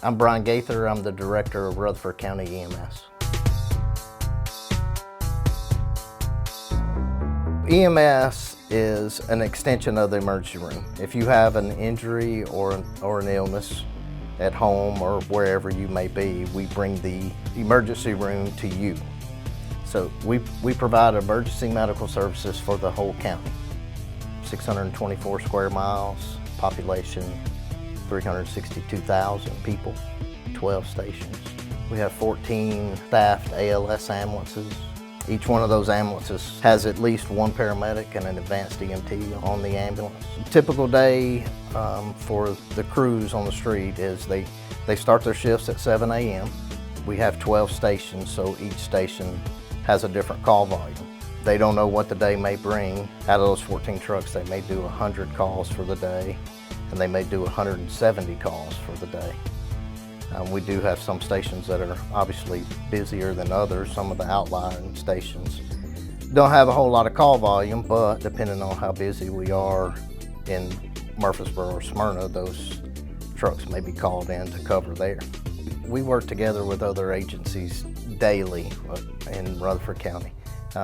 I'm Brian Gaither. I'm the director of Rutherford County EMS. EMS is an extension of the emergency room. If you have an injury or an illness at home or wherever you may be, we bring the emergency room to you. So we provide emergency medical services for the whole county. 624 square miles, population 362,000 people, 12 stations. We have 14 staffed ALS ambulances. Each one of those ambulances has at least one paramedic and an advanced EMT on the ambulance. A typical day for the crews on the street is they start their shifts at 7 a.m. We have 12 stations, so each station has a different call volume. They don't know what the day may bring. Out of those 14 trucks, they may do 100 calls for the day, and they may do 170 calls for the day. We do have some stations that are obviously busier than others. Some of the outlying stations don't have a whole lot of call volume, but depending on how busy we are in Murfreesboro or Smyrna, those trucks may be called in to cover there. We work together with other agencies daily in Rutherford County,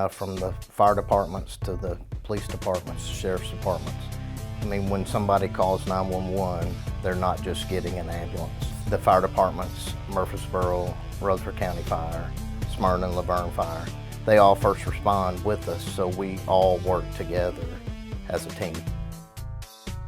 from the fire departments to the police departments, sheriff's departments. I mean, when somebody calls 911, they're not just getting an ambulance. The fire departments, Murfreesboro, Rutherford County Fire, Smyrna and Laverne Fire, they all first respond with us, so we all work together as a team.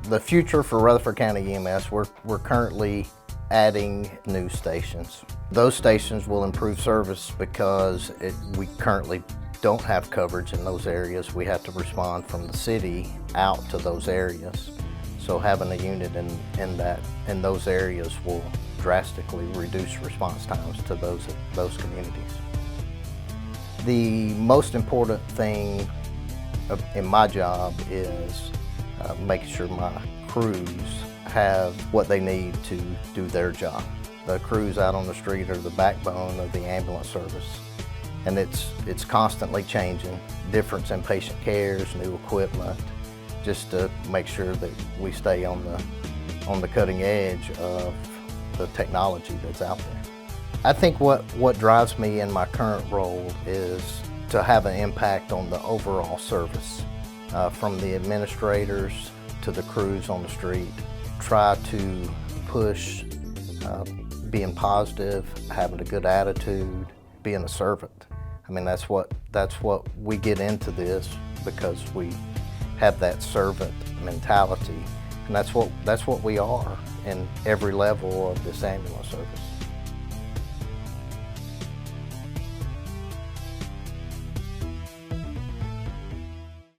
The future for Rutherford County EMS, we're currently adding new stations. Those stations will improve service because we currently don't have coverage in those areas. We have to respond from the city out to those areas. So having a unit in those areas will drastically reduce response times to those communities. The most important thing in my job is making sure my crews have what they need to do their job. The crews out on the street are the backbone of the ambulance service, and it's constantly changing. Difference in patient cares, new equipment, just to make sure that we stay on the cutting edge of the technology that's out there. I think what drives me in my current role is to have an impact on the overall service, from the administrators to the crews on the street. Try to push being positive, having a good attitude, being a servant. I mean, that's what we get into this, because we have that servant mentality, and that's what we are in every level of this ambulance service.